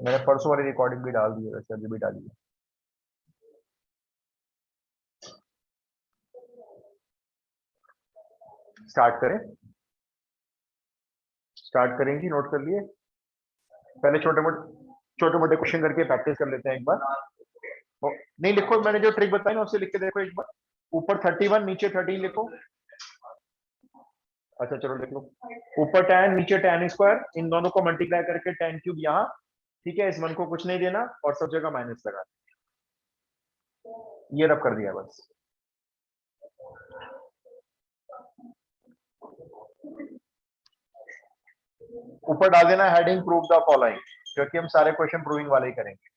मैंने परसों वाली रिकॉर्डिंग भी डाल दी है, वैसे अभी भी डाली है। स्टार्ट करें? स्टार्ट करेंगे, नोट कर लिए? पहले छोटे मोटे क्वेश्चन करके प्रैक्टिस कर लेते हैं एक बार। नहीं लिखो, मैंने जो ट्रिक बताई ना उसे लिख के देखो एक बार। ऊपर 31 नीचे 13 लिखो। अच्छा चलो लिख लो। ऊपर 10 नीचे tan स्क्वायर, इन दोनों को मल्टीप्लाई करके tan क्यूब यहाँ। ठीक है, इस मन को कुछ नहीं देना और सब जगह माइनस लगा, ये रब कर दिया बस। ऊपर डाल देना हेडिंग प्रूव द फॉलोइंग, क्योंकि हम सारे क्वेश्चन प्रूविंग वाले ही करेंगे।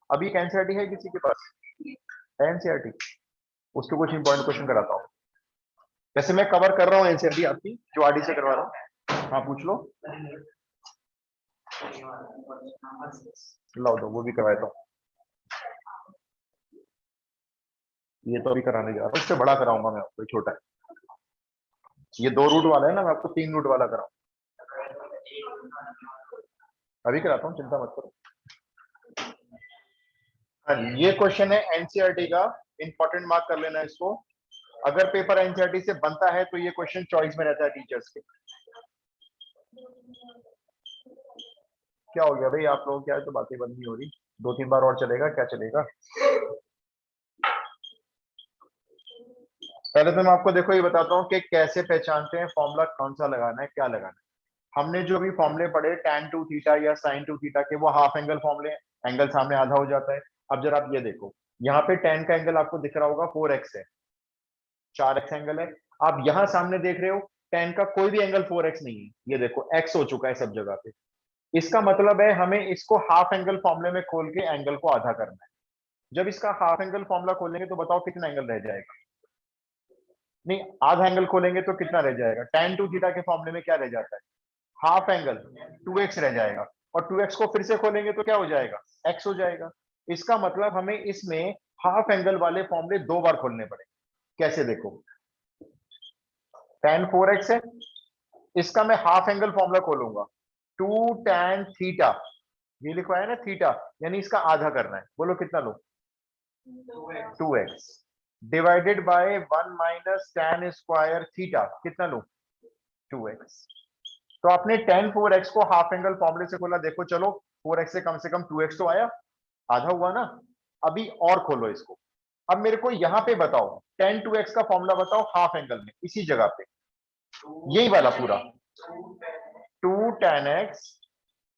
अभी एक एनसीईआरटी है किसी के पास? एनसीईआरटी, उसके कुछ इंपॉर्टेंट क्वेश्चन कराता हूँ। वैसे मैं कवर कर रहा हूँ एनसीईआरटी आपकी, जो आरडी से करवा रहा हूँ। हाँ पूछ लो, लाओ दो, वो भी करवाता हूँ। ये तो अभी कराने जा रहा हूँ, उससे बड़ा कराऊंगा मैं आपको, छोटा है। ये 2 रूट वाला है ना, मैं आपको 3 रूट वाला कराऊँ। अभी कराता हूँ, चिंता मत करो। हाँ ये क्वेश्चन है एनसीईआरटी का, इंपॉर्टेंट मार्क कर लेना इसको। अगर पेपर एनसीईआरटी से बनता है तो ये क्वेश्चन चॉइस में रहता है टीचर्स के। क्या हो गया भाई आप लोग, क्या है तो बातें बंद नहीं हो रही? 2-3 बार और चलेगा, क्या चलेगा? पहले तो मैं आपको देखो ये बताता हूँ कि कैसे पहचानते हैं फॉर्मूला कौन सा लगाना है, क्या लगाना है। हमने जो भी फॉर्मूले पढ़े tan 2 थीटा या sin 2 थीटा के, वो हाफ एंगल फॉर्मूले, एंगल सामने आधा हो जाता है। अब जरा आप ये देखो, यहाँ पे tan का एंगल आपको दिख रहा होगा 4x है, 4x एंगल है। आप यहाँ सामने देख रहे हो tan का कोई भी एंगल 4x नहीं है, ये देखो x हो चुका है सब जगह पे। इसका मतलब है हमें इसको हाफ एंगल फॉर्मूले में खोल के एंगल को आधा करना है। जब इसका हाफ एंगल फॉर्मूला खोलेंगे तो बताओ कितना एंगल रह जाएगा? नहीं, आधा एंगल खोलेंगे तो कितना रह जाएगा? tan 2 थीटा के फॉर्मूले में क्या रह जाता है? हाफ एंगल 2x रह जाएगा, और 2x को फिर से खोलेंगे तो क्या हो जाएगा? x हो जाएगा। इसका मतलब हमें इसमें हाफ एंगल वाले फॉर्मूले 2 बार खोलने पड़े। कैसे देखो, tan 4x है, इसका मैं हाफ एंगल फॉर्मूला खोलूंगा, 2 tan थीटा, ये लिखवाया ना थीटा, यानी इसका आधा करना है। बोलो कितना लो? 2x divided by 1 minus tan square theta, कितना लो? 2x। तो आपने tan 4x को हाफ एंगल फॉर्मूले से खोला, देखो चलो 4x से कम 2x तो आया, आधा हुआ ना। अभी और खोलो इसको। अब मेरे को यहां पे बताओ tan 2x का फॉर्मूला बताओ हाफ एंगल में, इसी जगह पे, यही वाला पूरा, 2 tan x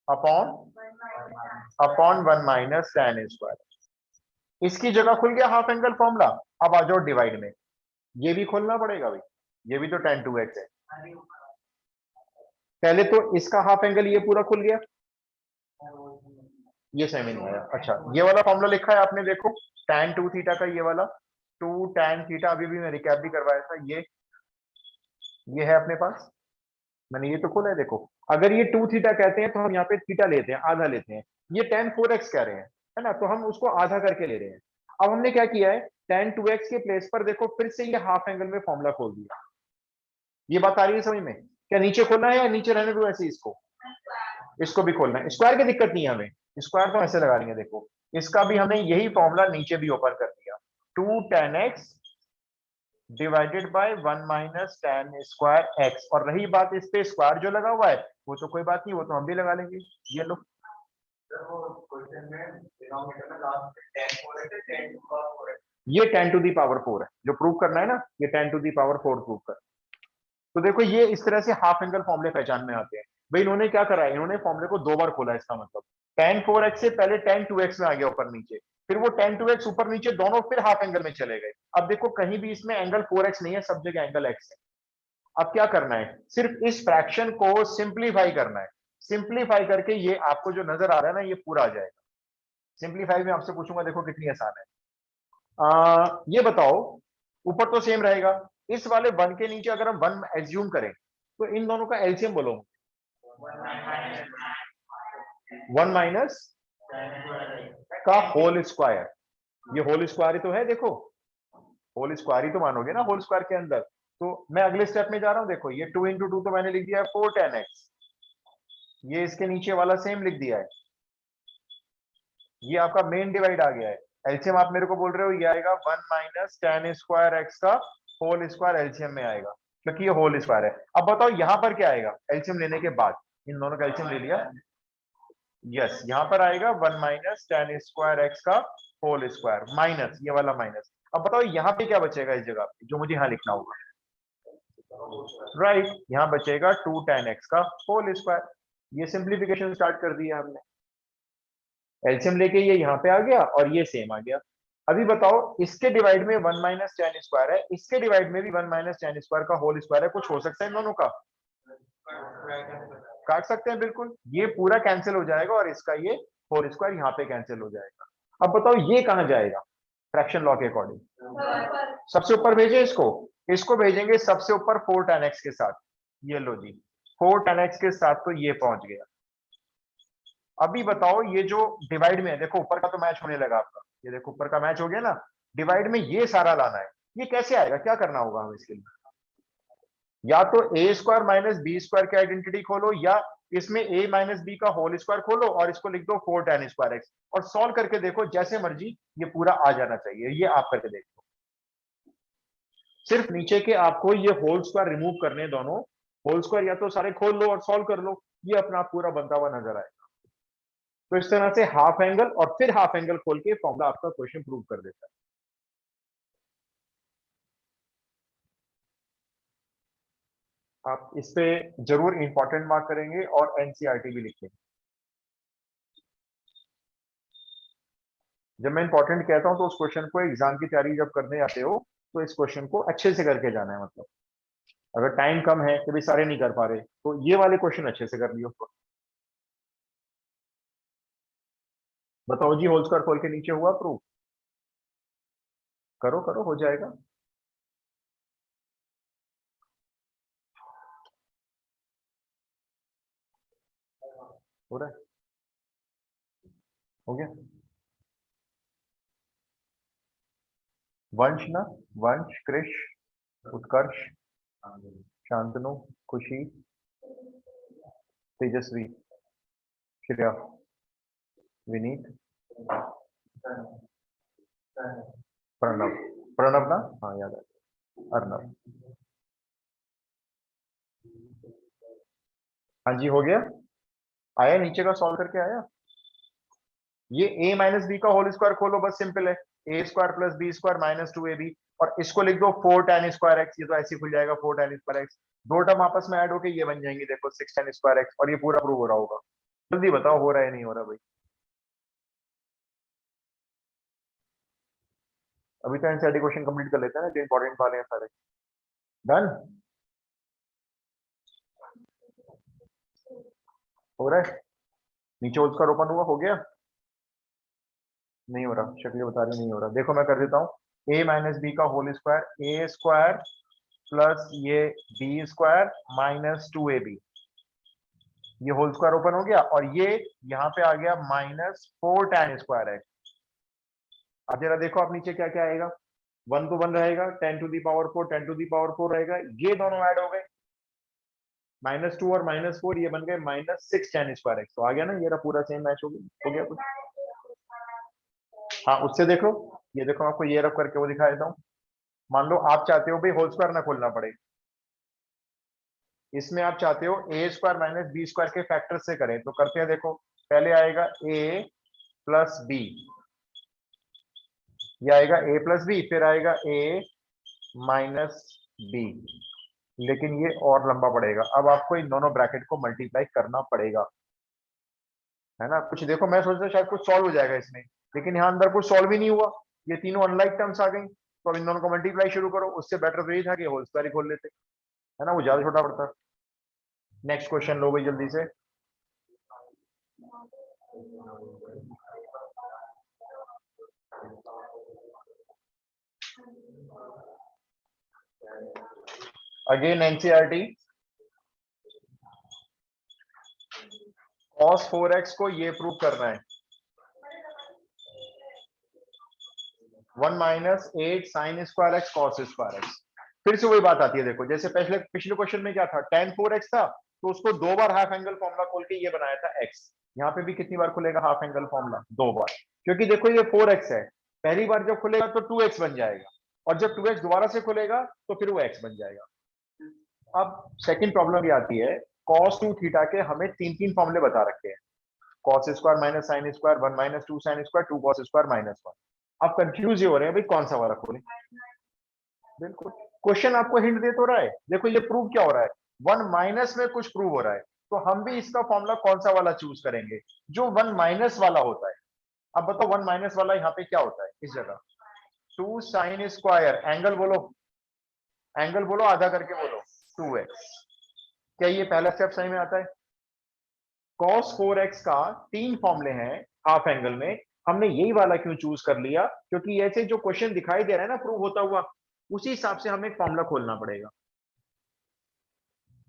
upon upon 1 minus tan square. इसकी जगह खुल गया हाफ एंगल फॉर्मूला। अब आ जाओ डिवाइड में, ये भी खोलना पड़ेगा भाई, ये भी तो tan 2x है। पहले तो इसका हाफ एंगल ये पूरा खुल गया, ये सेमी नहीं आया। अच्छा ये वाला फॉर्मूला लिखा है आपने, देखो tan 2 थीटा का ये वाला 2 tan थीटा, अभी भी मैं रिकैप भी करवाया था, ये है अपने पास, मैंने ये तो खोला है देखो। अगर ये 2 थीटा कहते हैं तो हम यहाँ पे थीटा लेते हैं, आधा लेते हैं। ये tan 4x कह रहे हैं, है ना, तो हम उसको आधा करके ले रहे हैं। अब हमने क्या किया है, tan 2x के प्लेस पर देखो फिर से ये हाफ एंगल में फॉर्मूला खोल दिया। ये बात आ रही है समझ में? क्या नीचे खोलना है या नीचे रहने दो ऐसे? इसको भी खोलना है, स्क्वायर की दिक्कत नहीं है हमें, स्क्वायर तो ऐसे लगा लेंगे। देखो इसका भी हमने यही फॉर्मूला नीचे भी ओपन कर दिया, 2 tan x divided by 1 minus tan square x। और रही बात इस पे स्क्वायर जो लगा हुआ है, वो तो कोई बात नहीं, वो तो हम भी लगा लेंगे। ये लो, ये tan टू दी पावर 4 है, जो प्रूव करना है ना, ये tan to the power 4 prove कर। तो देखो ये इस तरह से हाफ एंगल फॉर्मूले पहचान में आते हैं। भाई इन्होंने क्या करा है, इन्होंने फॉर्मूले को 2 बार खोला, इसका मतलब tan 4x से पहले tan 2x में आ गया ऊपर नीचे, फिर वो tan 2x ऊपर नीचे दोनों फिर हाफ एंगल में चले गए। अब देखो कहीं भी इसमें एंगल 4x नहीं है, सब जगह एंगल x है। अब क्या करना है, सिर्फ इस फ्रैक्शन को सिंप्लीफाई करना है। सिंप्लीफाई करके ये आपको जो नजर आ रहा है ना, ये पूरा आ जाएगा। सिंप्लीफाई में आपसे पूछूंगा, देखो कितनी आसान है। ये बताओ, ऊपर तो सेम रहेगा, इस वाले 1 के नीचे अगर हम 1 एज्यूम करें तो इन दोनों का एलसीएम बोलो। 1 माइनस का होल स्क्वायर, ये होल स्क्वायर ही तो है, देखो होल स्क्वायर ही तो मानोगे ना होल स्क्वायर के अंदर। तो मैं अगले स्टेप में जा रहा हूं, देखो ये 2 इंटू 2 तो मैंने लिख दिया है 4 tan x, ये इसके नीचे वाला सेम लिख दिया है, ये आपका मेन डिवाइड आ गया है। एलसीएम आप मेरे को बोल रहे हो ये आएगा 1 माइनस टेन स्क्वायर एक्स का होल स्क्वायर एलसीएम में आएगा, क्योंकि ये होल स्क्वायर है। अब बताओ यहाँ पर क्या आएगा एलसीएम लेने के बाद, इन दोनों का एलसीएम ले लिया, यस यहाँ पर आएगा 1 माइनस टेन स्क्वायर एक्स का होल स्क्वायर माइनस ये वाला माइनस। अब बताओ यहाँ पे क्या बचेगा इस जगह पे जो मुझे यहाँ लिखना होगा, राइट यहाँ बचेगा 2 tan x का होल स्क्वायर। ये सिंप्लीफिकेशन स्टार्ट कर दिया हमने, एलसीएम लेके ये यहाँ पे आ गया और ये सेम आ गया। अभी बताओ इसके डिवाइड में 1 माइनस टेन स्क्वायर है, इसके डिवाइड में भी 1 माइनस टेन स्क्वायर का होल स्क्वायर है, कुछ हो सकता है इन दोनों का, काट सकते हैं बिल्कुल, ये पूरा कैंसिल हो जाएगा और इसका ये होल स्क्वायर यहाँ पे कैंसिल हो जाएगा। अब बताओ ये कहाँ जाएगा फ्रैक्शन लॉ के अकॉर्डिंग, सबसे ऊपर भेजे इसको, इसको भेजेंगे सबसे ऊपर 4 tan x के साथ, ये लो जी 4 tan x के साथ तो ये पहुंच गया। अभी बताओ ये जो डिवाइड में है, देखो ऊपर का तो मैच होने लगा आपका, ये देखो ऊपर का मैच हो गया ना, डिवाइड में ये सारा लाना है, ये कैसे आएगा, क्या करना होगा हमें इसके लिए, या तो ए स्क्वायर माइनस बी स्क्वायर की आइडेंटिटी खोलो, या इसमें a माइनस बी का होल स्क्वायर खोलो और इसको लिख दो 4 tan स्क्वायर एक्स और सॉल्व करके देखो, जैसे मर्जी ये पूरा आ जाना चाहिए, ये आप करके देखो। सिर्फ नीचे के आपको ये होल स्क्वायर रिमूव करने, दोनों होल स्क्वायर या तो सारे खोल लो और सॉल्व कर लो, ये अपना आप पूरा बनता हुआ नजर आएगा। तो इस तरह से हाफ एंगल और फिर हाफ एंगल खोल के फॉर्मूला आपका क्वेश्चन प्रूव कर देता है। आप इस पे जरूर इंपॉर्टेंट मार्क करेंगे और एनसीईआरटी भी लिखेंगे। जब मैं इंपॉर्टेंट कहता हूं तो उस क्वेश्चन को एग्जाम की तैयारी जब करने जाते हो तो इस क्वेश्चन को अच्छे से करके जाना है, मतलब अगर टाइम कम है तो भी सारे नहीं कर पा रहे तो ये वाले क्वेश्चन अच्छे से कर लियो। बताओ जी होल स्क्वायर खोल के नीचे हुआ प्रूफ, करो करो हो जाएगा। हो रहा है, हो गया। वंश ना, वंश कृष उत्कर्ष शांतनु खुशी तेजस्वी श्रेया विनीत प्रणव, प्रणव ना, हाँ याद है अर्णव। हाँ जी हो गया, आया नीचे का सॉल्व करके आया। ये a माइनस बी का होल स्क्वायर खोलो, बस सिंपल है, A square plus B square minus 2ab और इसको लिख दो 4 tan स्क्वायर एक्स, ये तो ऐसे खुल जाएगा 4 tan स्क्वायर एक्स, दो टर्म आपस में ऐड होके ये बन जाएंगे देखो 6 tan स्क्वायर एक्स और ये पूरा प्रूव हो रहा होगा। जल्दी बताओ हो रहा है नहीं हो रहा भाई, अभी तो एनसीईआरटी क्वेश्चन कंप्लीट कर लेते हैं ना जो इंपॉर्टेंट वाले हैं सारे। डन हो रहा है, नीचे होल स्क्वायर ओपन हुआ, हो गया, नहीं हो रहा, शक्ल बता रही नहीं हो रहा, देखो मैं कर देता हूँ a माइनस बी का होल स्क्वायर ए स्क्वायर प्लस ये बी स्क्वायर माइनस 2ab, ये होल स्क्वायर ओपन हो गया और ये यहाँ पे आ गया माइनस 4 tan स्क्वायर है। अब जरा देखो आप नीचे क्या क्या आएगा, 1 तो 1 रहेगा, 10 to the power 4 10 to the power 4 रहेगा, ये दोनों ऐड हो गए -2 और -4 ये बन गए -6 tan स्क्वायर एक्स, तो आ गया ना, ये पूरा सेम मैच हो गया कुछ। हाँ उससे देखो, ये देखो आपको ये रफ करके वो दिखा देता हूँ। मान लो आप चाहते हो भाई होल स्क्वायर ना खोलना पड़े, इसमें आप चाहते हो ए स्क्वायर माइनस बी स्क्वायर के फैक्टर से करें, तो करते हैं देखो, पहले आएगा ए प्लस बी, ये आएगा ए प्लस बी, फिर आएगा ए माइनस बी, लेकिन ये और लंबा पड़ेगा, अब आपको इन दोनों ब्रैकेट को मल्टीप्लाई करना पड़ेगा, है ना। कुछ देखो मैं सोचता शायद कुछ सॉल्व हो जाएगा इसमें, लेकिन यहाँ अंदर कुछ सॉल्व ही नहीं हुआ, ये तीनों अनलाइक टर्म्स आ गई, तो अब इन दोनों को मल्टीप्लाई शुरू करो, उससे बेटर तो यही था कि होल स्क्वायर ही खोल लेते, है ना, वो ज्यादा छोटा पड़ता। नेक्स्ट क्वेश्चन लो भाई जल्दी से। अगेन एनसीईआरटी, cos 4x को ये प्रूव करना है, 1 minus 8 sine square x cos square x. फिर से वही बात आती है, देखो जैसे पिछले क्वेश्चन में क्या था tan 4x था, तो उसको दो बार हाफ एंगल फॉर्मूला खोल के ये बनाया था x, यहाँ पे भी कितनी बार खुलेगा हाफ एंगल फॉर्मूला? 2 बार, क्योंकि देखो ये 4x है, पहली बार जब खुलेगा तो 2x बन जाएगा, और जब 2x दोबारा से खुलेगा तो फिर वो x बन जाएगा। अब सेकंड प्रॉब्लम ये आती है, cos 2 थीटा के हमें तीन तीन फॉर्मूले बता रखे हैं, cos square minus sine square, 1 minus 2 sine square, 2 cos square minus 1। अब कंफ्यूज ये हो रहे हैं भाई कौन सा वाला खोलें। बिल्कुल, क्वेश्चन आपको हिंट दे तो रहा है, देखो ये प्रूव क्या हो रहा है, 1 माइनस में कुछ प्रूव हो रहा है, तो हम भी इसका फॉर्मूला कौन सा वाला चूज करेंगे, जो 1 माइनस वाला होता है। अब बताओ 1 माइनस वाला यहाँ पे क्या होता है इस जगह? 2 साइन स्क्वायर, एंगल बोलो, एंगल बोलो, आधा करके बोलो, 2x। क्या ये पहला स्टेप सही में आता है? cos 4x का तीन फॉर्मूले हैं हाफ एंगल में, हमने यही वाला क्यों चूज कर लिया? क्योंकि ऐसे जो क्वेश्चन दिखाई दे रहा है ना प्रूव होता हुआ, उसी हिसाब से हमें फॉर्मूला खोलना पड़ेगा।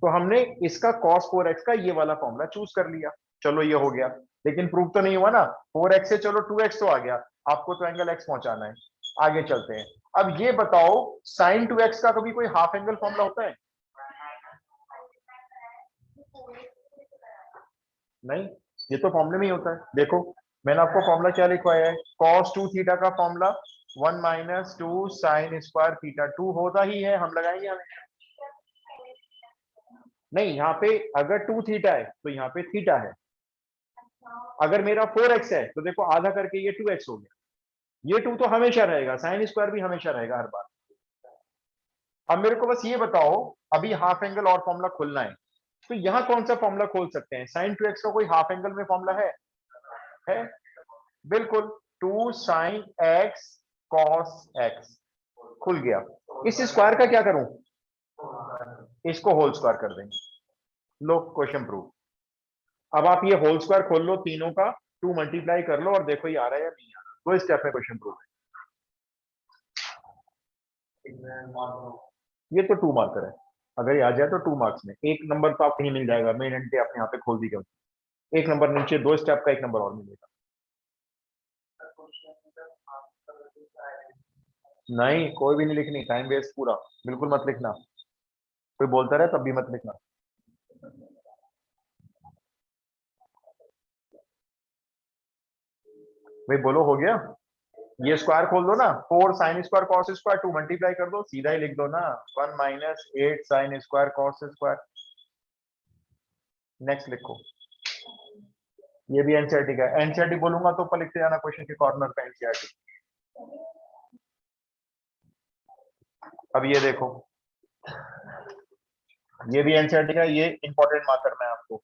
तो हमने इसका cos 4x का ये वाला फॉर्मूला चूज कर लिया, चलो ये हो गया, लेकिन प्रूव तो नहीं हुआ ना, 4x से चलो 2x तो आ गया, आपको तो एंगल x पहुंचाना है। आगे चलते हैं, अब ये बताओ sin 2x का कभी कोई हाफ एंगल फॉर्मूला होता है? नहीं, ये तो फॉर्मूले में ही होता है। देखो मैंने आपको फॉर्मूला क्या लिखवाया है, cos 2 थीटा का formula 1 minus 2 sine square theta, 2 होता ही है, हम लगाएंगे हमें। नहीं, यहाँ पे अगर 2 थीटा है तो यहाँ पे थीटा है, अगर मेरा 4x है तो देखो आधा करके ये 2x हो गया, ये 2 तो हमेशा रहेगा, साइन स्क्वायर भी हमेशा रहेगा हर बार। अब मेरे को बस ये बताओ, अभी हाफ एंगल और फॉर्मूला खोलना है, तो यहां कौन सा फॉर्मूला खोल सकते हैं? साइन 2x का कोई हाफ एंगल में फॉर्मूला है? बिल्कुल, 2 साइन x cos x, खुल गया। इस स्क्वायर का क्या करूं? इसको होल स्क्वायर कर देंगे, लो क्वेश्चन प्रूव। अब आप ये होल स्क्वायर खोल लो तीनों का, 2 मल्टीप्लाई कर लो और देखो ये आ रहा है या नहीं आ रहा, दो स्टेप में क्वेश्चन प्रूव है। ये तो 2 मार्कर है, अगर ये आ जाए तो 2 मार्क्स में, 1 नंबर तो आपको ही मिल जाएगा, मेन एंटी आपने यहाँ पे खोल दी, 1 नंबर नीचे, 2 स्टेप का 1 नंबर और मिलेगा। नहीं, कोई भी नहीं लिखनी, टाइम वेस्ट पूरा, बिल्कुल मत लिखना, कोई बोलता रहे तब भी मत लिखना। भाई बोलो, हो गया? ये स्क्वायर खोल दो ना, 4 sine square cos square, 2 multiply कर दो, सीधा ही लिख दो ना, 1 minus 8 sine square cos square. Next लिखो, ये भी एनसीईआरटी का, एनसीईआरटी बोलूंगा तो ऊपर लिखते जाना क्वेश्चन के कॉर्नर पे एनसीईआरटी। अब ये देखो, ये भी एनसीईआरटी का, ये इंपॉर्टेंट मार्क करना है आपको,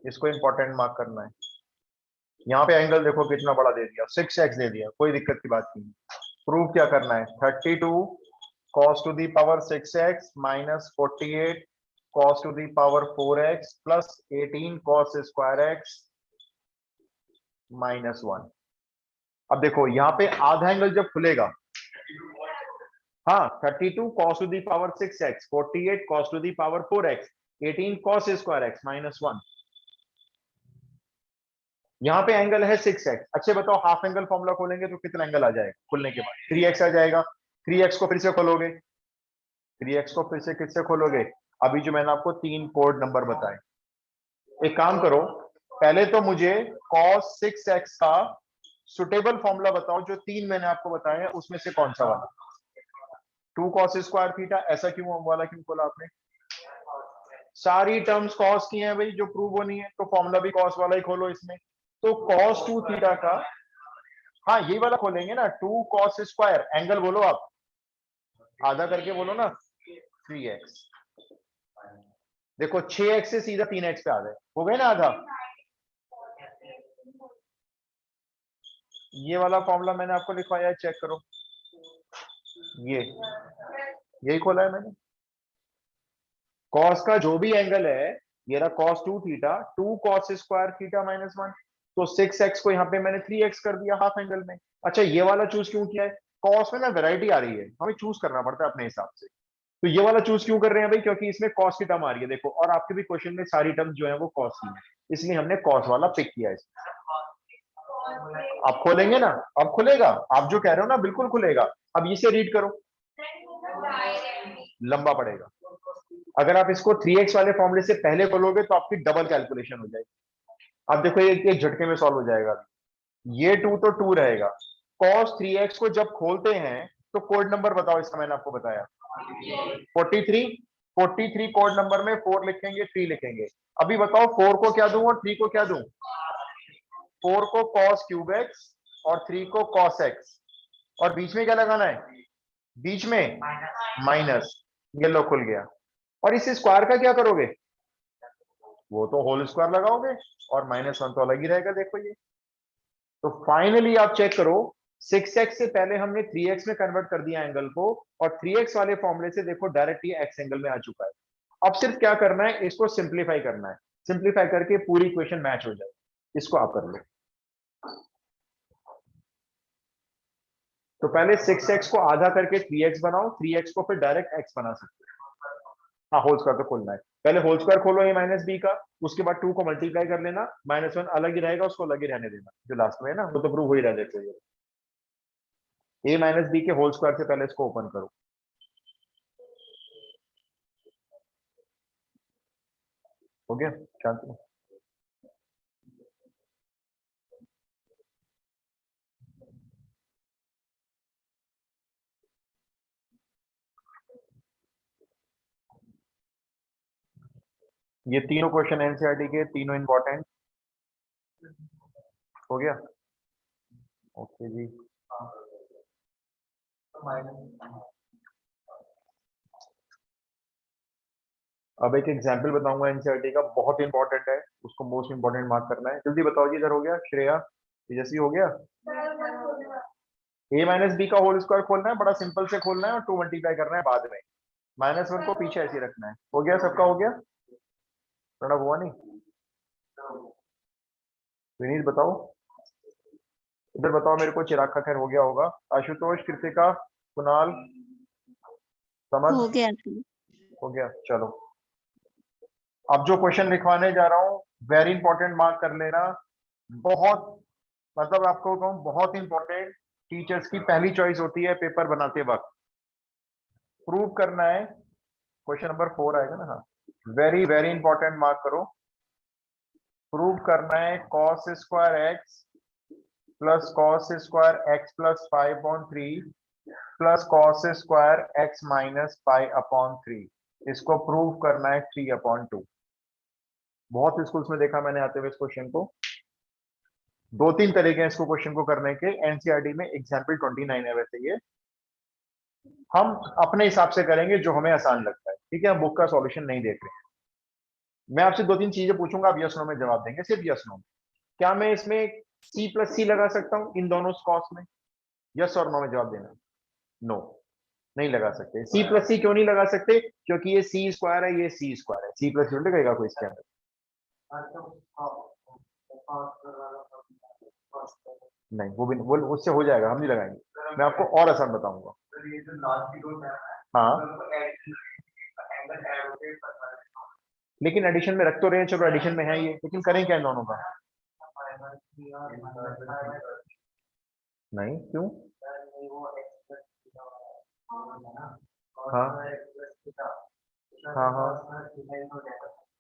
इसको इंपॉर्टेंट मार्क करना है। यहाँ पे एंगल देखो कितना बड़ा दे दिया, 6x दे दिया, कोई दिक्कत की बात नहीं। प्रूव क्या करना है, 32 cos to the power 6x minus 48 cos to the power 4x plus 18 cos square x minus 1। अब देखो यहाँ पे आधा एंगल जब खुलेगा, हाँ 32 cos to the power 6x, 48 cos to the power 4x, 18 cos square x minus 1, यहाँ पे एंगल है 6x। अच्छे बताओ हाफ एंगल फॉर्मूला खोलेंगे तो कितना एंगल आ जाएगा खुलने के बाद? 3x आ जाएगा, 3x को फिर से खोलोगे, 3x को फिर से किससे खोलोगे? अभी जो मैंने आपको 3 कोड नंबर बताए, एक काम करो, पहले तो मुझे cos 6x का सुटेबल फॉर्मूला बताओ, जो 3 मैंने आपको बताया है उसमें से कौन सा वाला? 2 cos स्क्वायर थीटा, ऐसा क्यों वाला क्यों खोला आपने? सारी टर्म्स cos की हैं भाई, जो प्रूव होनी है, तो फॉर्मूला भी cos वाला ही खोलो इसमें। तो cos 2 थीटा का, हाँ यही वाला खोलेंगे ना, 2 cos स्क्वायर, एंगल बोलो आप, आधा करके बोलो ना, 3x। देखो 6x से सीधा 3x पे आ गए, हो गए ना आधा। ये वाला फॉर्मूला मैंने आपको लिखवाया है, चेक करो, ये यही खोला है मैंने। cos का जो भी एंगल है, ये रहा cos 2 theta, 2 cos square theta minus 1, तो 6x को यहाँ पे मैंने 3x कर दिया हाफ एंगल में। अच्छा ये वाला चूज क्यों किया है? cos में ना वैरायटी आ रही है, हमें चूज करना पड़ता है अपने हिसाब से, तो ये वाला चूज क्यों कर रहे हैं भाई? क्योंकि इसमें cos की टर्म आ रही है, देखो, और आपके भी क्वेश्चन में सारी टर्म जो है वो cos की है, इसलिए हमने cos वाला पिक किया है। आप खोलेंगे ना, अब खुलेगा, आप जो कह रहे हो ना बिल्कुल खुलेगा। अब इसे रीड करो, लंबा पड़ेगा, अगर आप इसको 3x वाले फॉर्मूले से पहले खोलोगे तो आपकी डबल कैलकुलेशन हो जाएगी। अब देखो ये एक झटके में सॉल्व हो जाएगा। ये 2 तो 2 रहेगा। cos 3x को जब खोलते हैं तो कोड नंबर बताओ इसका, मैंने आपको बताया 43। 43 कोड नंबर में 4 लिखेंगे 3 लिखेंगे। अभी बताओ 4 को क्या दूं और 3 को क्या दूं? 4 को cos क्यूब x और 3 को cos x, और बीच में क्या लगाना है? बीच में माइनस। ये लो खुल गया। और इस स्क्वायर का क्या करोगे? वो तो होल स्क्वायर लगाओगे, और -1 तो अलग ही रहेगा। देखो ये तो फाइनली आप चेक करो, 6x से पहले हमने 3x में कन्वर्ट कर दिया एंगल को, और 3x वाले फॉर्मूले से देखो डायरेक्ट ये x एंगल में आ चुका है। अब सिर्फ क्या करना है, इसको सिंप्लीफाई करना है। सिंप्लीफाई करके पूरी इक्वेशन मैच हो जाए। इसको आप कर लो। तो पहले 6x को आधा करके 3x बनाओ, 3x को फिर डायरेक्ट x बना सकते हो। हाँ, होल स्क्वायर तो खोलना है। पहले होल स्क्वायर खोलो a माइनस बी का, उसके बाद 2 को मल्टीप्लाई कर लेना, -1 अलग ही रहेगा, उसको अलग ही रहने देना। जो लास्ट में है ना, वो तो प्रूव हो ही रहा है। देखो a माइनस बी के होल स्क्वायर से पहले इसको ओपन करो। हो गया? शांति। ये तीनों क्वेश्चन एनसीईआरटी के, तीनों इंपॉर्टेंट। हो गया? ओके जी। अब एक एग्जांपल बताऊंगा एनसीईआरटी का, बहुत इंपॉर्टेंट है, उसको मोस्ट इंपॉर्टेंट मार्क करना है। जल्दी बताओ जी, इधर हो गया श्रेया, तेजस्वी हो गया? a माइनस बी का होल स्क्वायर खोलना है, बड़ा सिंपल से खोलना है, और 2 मल्टीप्लाई करना है बाद में। -1 को पीछे ऐसे ही रखना है। हो गया? सबका हो गया? थोड़ा हुआ नहीं? विनीत बताओ, इधर बताओ मेरे को। चिराग का खैर हो गया होगा। आशुतोष, कृतिका, कुणाल, समझ? हो गया सर। हो गया, चलो। अब जो क्वेश्चन लिखवाने जा रहा हूँ, वेरी इंपॉर्टेंट, मार्क कर लेना। बहुत, मतलब आपको कहूँ बहुत इंपॉर्टेंट, टीचर्स की पहली चॉइस होती है पेपर बनाते वक्त। प्रूव करना है, क्वेश्चन नंबर 4 आएगा ना? हाँ, वेरी वेरी इंपॉर्टेंट, मार्क करो। प्रूव करना है cos square x plus cos square x plus 5/3 plus cos square x minus 5/3। इसको प्रूव करना है 3/2। बहुत स्कूल्स में देखा मैंने आते हुए इस क्वेश्चन को। 2-3 तरीके हैं इसको क्वेश्चन को करने के। एनसीईआरटी में एग्जाम्पल 29 है वैसे ये। हम अपने हिसाब से करेंगे जो हमें आसान लगता है, ठीक है? हम बुक का सॉल्यूशन नहीं देख रहे हैं। मैं आपसे 2-3 चीजें पूछूंगा, आप यस नो में जवाब देंगे, सिर्फ यस नो में। क्या मैं इसमें c प्लस सी लगा सकता हूं इन दोनों कॉस में? यस और नो में जवाब देना। नो, नहीं लगा सकते। c प्लस सी क्यों नहीं लगा सकते? क्योंकि ये सी स्क्वायर है, ये सी स्क्वायर है। सी प्लस सी लगेगा कोई इसके अंदर? नहीं, वो उससे हो जाएगा, हम नहीं लगाएंगे। मैं आपको और आसान बताऊंगा। हाँ, लेकिन एडिशन में रख तो रहे हैं, चलो एडिशन में है ये, लेकिन करें क्या इन दोनों का? नहीं, क्यों? हाँ हाँ हाँ,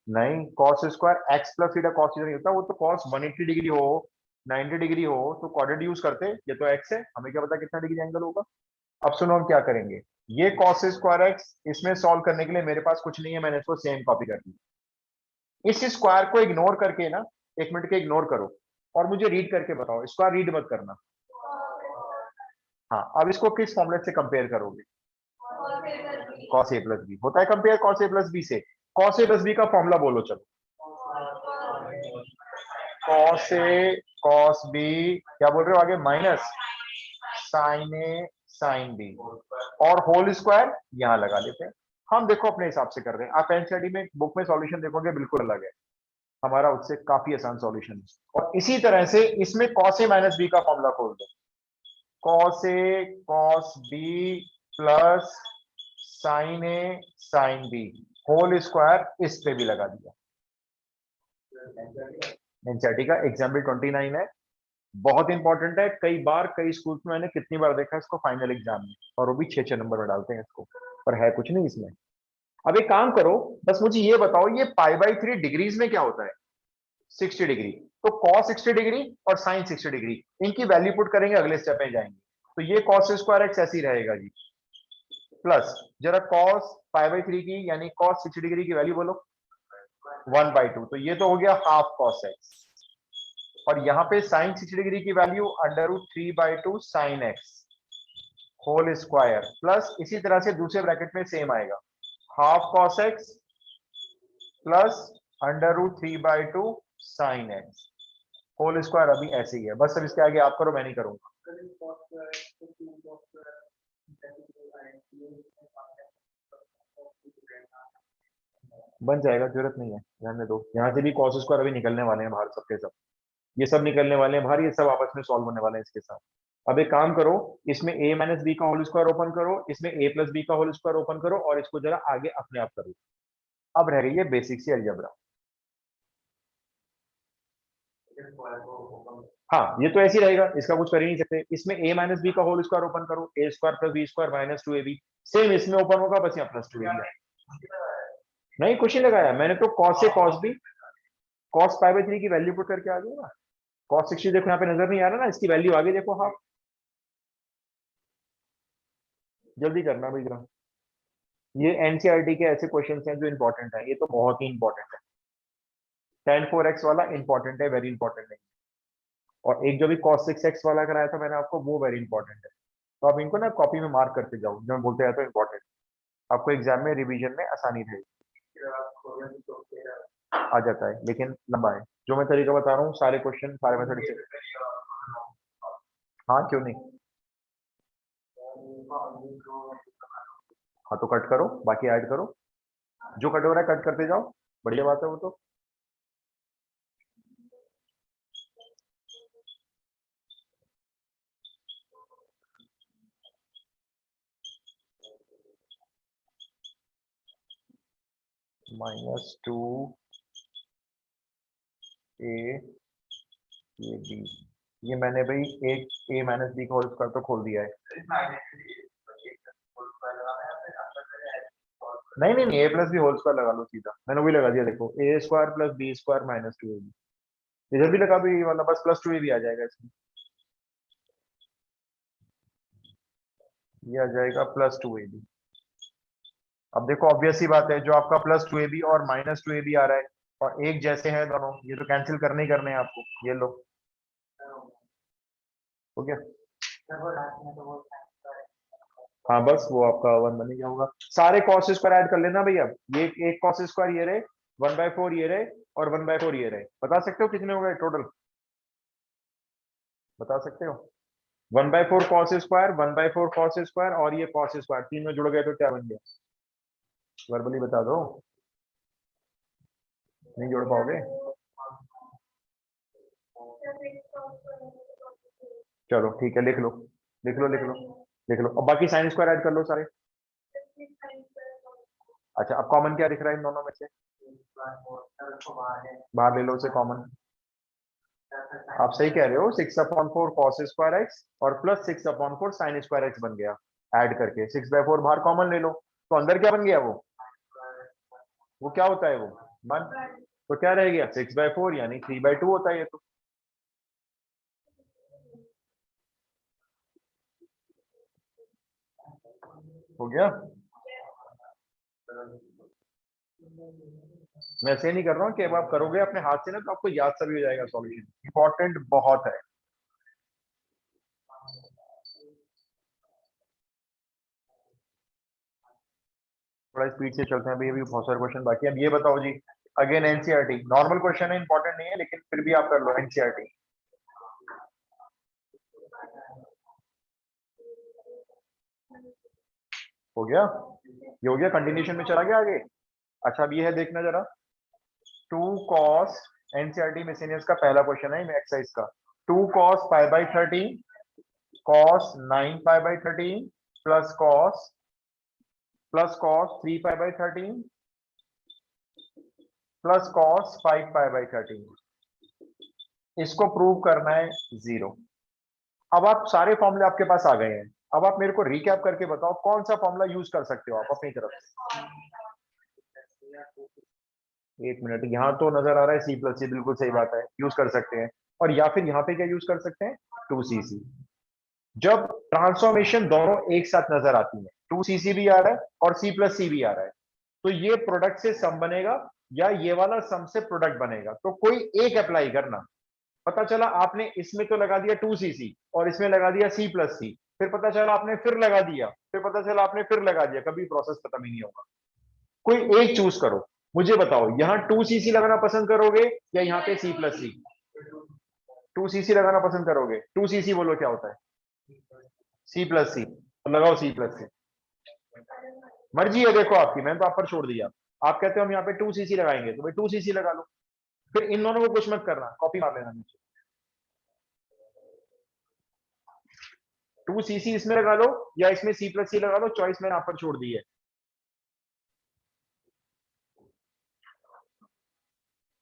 नहीं, cos square x plus theta cos theta नहीं होता, वो तो cos 180 डिग्री हो, 90 डिग्री हो तो क्वाड्रेट यूज करते। ये तो x है, हमें क्या पता कितना डिग्री एंगल होगा। अब सुनो हम क्या करेंगे। ये cos स्क्वायर x, इसमें सॉल्व करने के लिए मेरे पास कुछ नहीं है, मैंने इसको सेम कॉपी कर दी। इस स्क्वायर को इग्नोर करके ना, 1 मिनट के इग्नोर करो और मुझे रीड करके बताओ। स्क्वायर रीड मत करना। हाँ, अब इसको किस फॉर्मूले से कंपेयर करोगे? cos a प्लस बी होता है compare cos a plus b से। cos a प्लस बी का फॉर्मूला बोलो चलो। cos a cos b, क्या बोल रहे हो आगे? Minus sin a sin b, और होल स्क्वायर यहां लगा लेते हैं। हम देखो अपने हिसाब से कर रहे हैं। आप एनसीईआरटी में बुक में सॉल्यूशन देखोगे बिल्कुल अलग है, हमारा उससे काफी आसान सॉल्यूशन है। और इसी तरह से इसमें cos a माइनस बी का फॉर्मूला खोल दो। cos a cos b प्लस sin a sin b whole square इस पे भी लगा दिया। एनसीईआरटी का एग्जाम्पल 29 है, बहुत इंपॉर्टेंट है। कई बार कई स्कूल्स में मैंने कितनी बार देखा इसको फाइनल एग्जाम में, और वो भी 6-6 नंबर में डालते हैं इसको, पर है कुछ नहीं इसमें। अब एक काम करो, बस मुझे ये बताओ, ये π/3 डिग्रीज में क्या होता है? 60 डिग्री। तो cos 60 डिग्री और sin 60 डिग्री, इनकी वैल्यू पुट करेंगे, अगले स्टेप में जाएंगे। तो ये cos स्क्वायर एक्स ऐसी रहेगा जी, प्लस जरा cos π/3 की यानी cos 60 डिग्री की वैल्यू बोलो 1/2, तो ये तो हो गया हाफ cos x। और यहाँ पे sin 60 डिग्री की value √3/2 sin x whole square, plus इसी तरह से दूसरे ब्रैकेट में सेम आएगा, half cos x plus √3/2 sin x whole square. अभी ऐसे ही है, बस अब इसके आगे आप करो, मैं नहीं करूंगा। बन जाएगा, जरूरत नहीं है, रहने दो। यहाँ से भी cos स्क्वायर अभी निकलने वाले हैं बाहर, सबके सब ये सब निकलने वाले हैं बाहर, ये सब आपस में सॉल्व होने वाले हैं इसके साथ। अब एक काम करो, इसमें a माइनस बी का होल स्क्वायर ओपन करो, इसमें a प्लस बी का होल स्क्वायर ओपन करो, और इसको जरा आगे अपने आप करो। अब रह गई है बेसिक सी अलजेब्रा। हाँ, ये तो ऐसे ही रहेगा, इसका कुछ कर ही नहीं सकते। इसमें a माइनस बी का होल स्क्वायर ओपन करो, a स्क्वायर plus B square minus 2ab, same इसमें ओपन होगा, बस यहाँ प्लस 2ab। नहीं, कुछ नहीं लगाया मैंने, तो cos से cos b cos π/3 की वैल्यू पुट करके आ गया ना। cos 60 देखो यहाँ पे नजर नहीं आ रहा ना, इसकी वैल्यू आगे देखो हाफ। जल्दी करना भाई जरा, ये एनसीईआरटी के ऐसे क्वेश्चंस हैं जो इंपॉर्टेंट है, ये तो बहुत ही इंपॉर्टेंट है। tan 4x वाला इंपॉर्टेंट है, वेरी इंपॉर्टेंट है। और एक जो भी cos 6x वाला कराया था मैंने आपको, वो वेरी इंपॉर्टेंट है। तो आप इनको ना कॉपी में मार्क करते जाओ, जब मैं बोलते रहता हूँ इंपॉर्टेंट, आपको एग्जाम में रिवीजन में आसानी रहेगी। आ जाता है लेकिन लंबा है, जो मैं तरीका बता रहा हूँ, सारे क्वेश्चन सारे मेथड से। हाँ क्यों नहीं। हाँ तो कट करो, बाकी ऐड करो, जो कट हो रहा है कट करते जाओ, बढ़िया बात है वो तो। -2 a ये b, ये मैंने भाई एक a माइनस बी का होल स्क्वायर तो खोल दिया है। नहीं नहीं नहीं, a plus b whole square लगा लो सीधा, मैंने वही लगा दिया, देखो a स्क्वायर plus B square minus 2ab, इधर भी लगा दो ये वाला, बस प्लस 2ab आ जाएगा इसमें, ये आ जाएगा +2ab। अब देखो ऑब्वियस सी बात है, जो आपका +2ab और -2ab आ रहा है, और एक जैसे हैं दोनों, ये तो कैंसिल करने ही करने हैं आपको, ये लो, हो गया। हाँ बस वो आपका 1 बन गया होगा। सारे cos स्क्वायर ऐड कर लेना भैया, ये एक cos स्क्वायर ये रहे, 1/4 ये रहे, और 1/4 ये रहे, बता सकते हो कितने हो गए टोटल, बता सकते हो। 1/4 cos स्क्वायर, 1/4 cos स्क्वायर, और ये cos स्क्वायर, तीन में जुड़ गए तो क्या बन गया, वर्बली बता दो। नहीं जोड़ पाओगे, चलो ठीक है, लिख लो लिख लो लिख लो लिख लो। अब बाकी साइन स्क्वायर ऐड कर लो सारे। अच्छा, अब कॉमन क्या दिख रहा है इन दोनों में से, बाहर ले लो उसे कॉमन। आप सही कह रहे हो, 6/4 cos स्क्वायर एक्स और प्लस 6/4 sin स्क्वायर एक्स बन गया, ऐड करके 6/4 बाहर कॉमन ले लो, तो अंदर क्या बन गया, वो क्या होता है वो 1, तो क्या रह गया 6/4 यानी 3/2 होता है ये तो। हो गया, मैं ऐसे नहीं कर रहा हूँ कि अब आप करोगे अपने हाथ से ना तो आपको याद सभी हो जाएगा, सॉल्यूशन इंपॉर्टेंट बहुत है। थोड़ा स्पीड से चलते हैं भाई, अभी बहुत सारे क्वेश्चन बाकी है। अब ये बताओ जी, अगेन एनसीईआरटी, नॉर्मल क्वेश्चन है, इंपॉर्टेंट नहीं है, लेकिन फिर भी आप कर लो एनसीईआरटी। हो गया, ये हो गया, कंटिन्यूशन में चला गया आगे। अच्छा अब ये है, देखना जरा, 2 cos, एनसीईआरटी मिसलेनियस का पहला क्वेश्चन है एक्सरसाइज का, 2 cos π/13 cos 9π/13 plus cos 3π/13 plus cos 5π/13, इसको प्रूव करना है 0। अब आप सारे फॉर्मूले आपके पास आ गए हैं, अब आप मेरे को रिकैप करके बताओ कौन सा फॉर्मूला यूज कर सकते हो आप अपनी तरफ से। एक मिनट, यहाँ तो नजर आ रहा है सी प्लस सी, बिल्कुल सही बात है, यूज कर सकते हैं। और या फिर यहाँ पे क्या यूज कर सकते हैं, 2cc। जब ट्रांसफॉर्मेशन दोनों एक साथ नजर आती है, 2cc भी आ रहा है और सी प्लस सी भी आ रहा है, तो ये प्रोडक्ट से सम बनेगा या ये वाला सम से प्रोडक्ट बनेगा, तो कोई एक अप्लाई करना। पता चला आपने इसमें तो लगा दिया 2cc और इसमें लगा दिया सी प्लस सी, फिर पता चला आपने फिर लगा दिया, फिर पता चला आपने फिर लगा दिया, कभी प्रोसेस खत्म ही नहीं होगा। कोई एक चूज करो, मुझे बताओ, यहाँ 2cc लगाना पसंद करोगे या यहाँ पे सी प्लस सी? 2cc लगाना पसंद करोगे? 2cc बोलो क्या होता है? सी प्लस सी, तो लगाओ सी प्लस सी। मर्जी है देखो आपकी, मैंने तो आप पर छोड़ दिया। आप कहते हो हम यहाँ पे 2cc लगाएंगे, तो भाई 2cc लगा लो। फिर इन दोनों को कुछ मत करना, कॉपी मार लेना नीचे। 2cc इसमें लगा लो या इसमें सी प्लस सी लगा लो, चॉइस मैंने आप पर छोड़ दी है।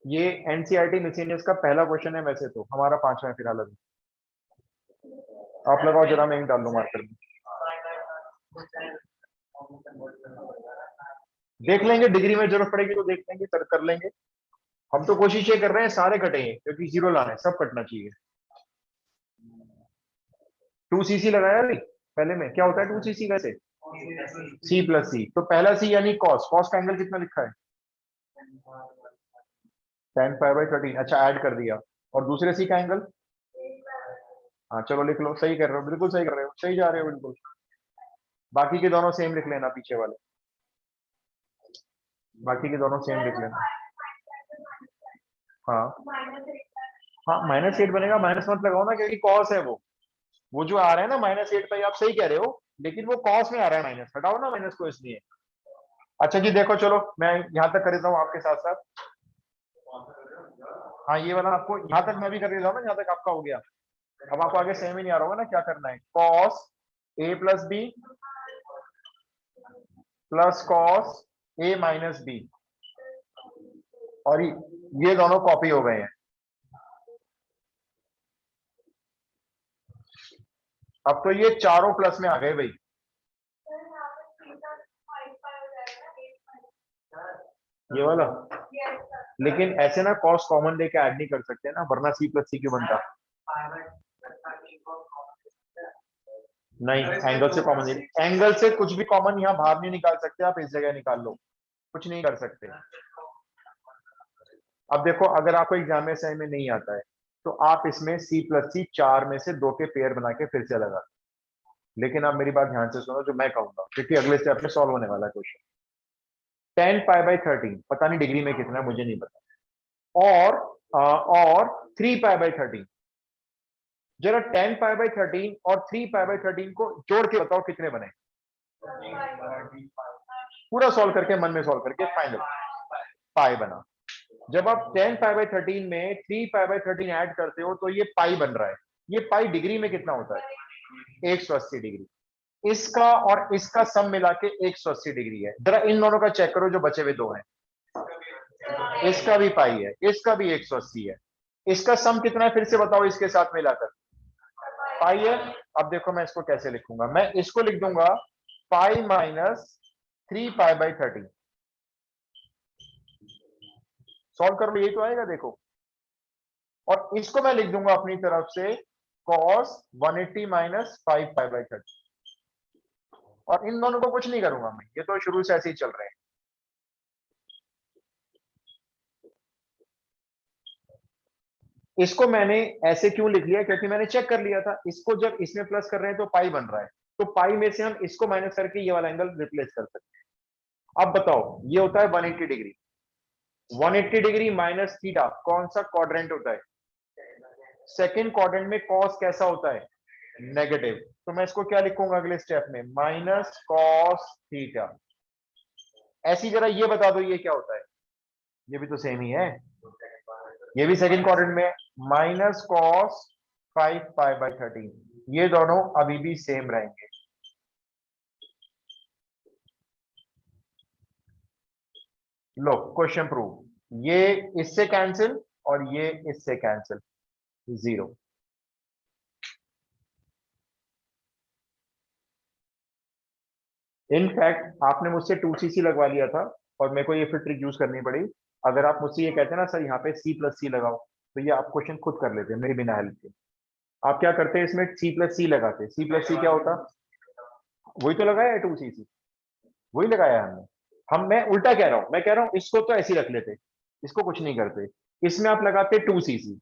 ये एनसीईआरटी मिसलेनियस का पहला क्वेश्चन है, वैसे तो हमारा 5वां है फिलहाल अभी। आप लगाओ जरा, मैं डाल लूँ मार्कर में। देख लेंगे, डिग्री में जरूरत पड़ेगी तो देख लेंगे, कर लेंगे। हम तो कोशिश ये कर रहे हैं सारे कटेंगे, क्योंकि जीरो लाना है, सब कटना चाहिए। 2cc लगाया नहीं पहले में, क्या होता है 2cc वैसे? सी प्लस सी, तो पहला सी यानी कॉस, कॉस का एंगल कितना लिखा है? tan पाई बाई 13, अच्छा ऐड कर दिया। और दूसरे सी का एंगल? हाँ चलो लिख लो, सही कर रहे हो, बिल्कुल सही कर रहे हो, सही जा रहे हो बिल्कुल। बाकी के दोनों सेम लिख लेना, पीछे वाले बाकी के दोनों सेम लिख लेना। हाँ हाँ, -8 बनेगा, माइनस मत लगाओ ना, क्योंकि कॉस है वो जो आ रहा है ना -8 पे, आप सही कह रहे हो, लेकिन वो कॉस में आ रहा है माइनस, हटाओ ना माइनस को इसलिए। अच्छा जी देखो, चलो मैं यहाँ तक कर देता हूँ आपके साथ साथ। हाँ ये वाला आपको यहाँ तक मैं भी कर देता हूँ ना, यहाँ तक आपका हो गया। अब आपको आगे सेम ही नहीं आ रहा होगा ना, क्या करना है, cos A plus B plus cos A minus B, और ये दोनों कॉपी हो गए हैं। अब तो ये चारों प्लस में आ गए भाई। ये वाला, लेकिन ऐसे ना कॉस कॉमन लेके ऐड नहीं कर सकते ना, वरना सी प्लस सी क्यों बनता? नहीं, एंगल से कॉमन नहीं, एंगल से कुछ भी कॉमन यहाँ बाहर नहीं निकाल सकते, आप इस जगह निकाल लो, कुछ नहीं कर सकते। अब देखो, अगर आपको एग्जाम में सही में नहीं आता है, तो आप इसमें सी प्लस सी चार में से दो के पेयर बना के फिर से लगा। लेकिन आप मेरी बात ध्यान से सुनो जो मैं कहूंगा, क्योंकि अगले स्टेप में सॉल्व होने वाला है क्वेश्चन। 10 पाई बाई 13 पता नहीं डिग्री में कितना है, मुझे नहीं पता। और 3 पाई बाई 13, जरा 10 पाई बाई 13 और 3 पाई बाई 13 को जोड़ के बताओ कितने बने। पूरा सॉल्व करके, मन में सॉल्व करके फाइनल पाई बना। जब आप 10 पाई बाई 13 में 3 पाई बाई 13 ऐड करते हो, तो ये पाई बन रहा है। ये पाई डिग्री में कितना होता है? 180 डिग्री। इसका और इसका सम मिला के 180 डिग्री है। जरा इन दोनों का चेक करो, जो बचे हुए दो हैं। इसका भी पाई है, इसका भी 180 है। इसका सम कितना है फिर से बताओ, इसके साथ मिलाकर पाई है। अब देखो मैं इसको कैसे लिखूंगा, मैं इसको लिख दूंगा pi minus 3 pi by 13। Solve कर लो, यही तो आएगा देखो। और इसको मैं लिख दूंगा अपनी तरफ से cos 180 माइनस 5 पाई बाई 13। और इन दोनों को कुछ नहीं करूंगा मैं, ये तो शुरू से ऐसे ही चल रहे हैं। इसको मैंने ऐसे क्यों लिख लिया, क्योंकि मैंने चेक कर लिया था, इसको जब इसमें प्लस कर रहे हैं तो पाई बन रहा है, तो पाई में से हम इसको माइनस करके ये वाला एंगल रिप्लेस कर सकते हैं। अब बताओ, ये होता है 180 डिग्री। 180 डिग्री माइनस थीटा कौन सा क्वाड्रेंट होता है? सेकंड क्वाड्रेंट में कॉस कैसा होता है? नेगेटिव। तो मैं इसको क्या लिखूंगा अगले स्टेप में, माइनस कॉस थीटा। ऐसी जरा ये बता दो ये क्या होता है? ये भी तो सेम ही है, ये भी सेकंड क्वाड्रेंट में, माइनस कॉस 5 पाई बाई 13। ये दोनों अभी भी सेम रहेंगे। लो क्वेश्चन प्रूव, ये इससे कैंसिल और ये इससे कैंसिल, जीरो। इनफैक्ट आपने मुझसे 2cc लगवा लिया था और मेरे को ये फिर ट्रिक यूज करनी पड़ी। अगर आप मुझसे ये कहते हैं ना सर यहाँ पे सी प्लस सी लगाओ, तो ये आप क्वेश्चन खुद कर लेते मेरे बिना हेल्प के। आप क्या करते हैं इसमें सी प्लस सी लगाते, सी प्लस सी क्या होता, वही तो लगाया है 2cc, वही लगाया है हमने। मैं उल्टा कह रहा हूं, मैं कह रहा हूं इसको तो ऐसे ही रख लेते, इसको कुछ नहीं करते। इसमें आप लगाते 2cc,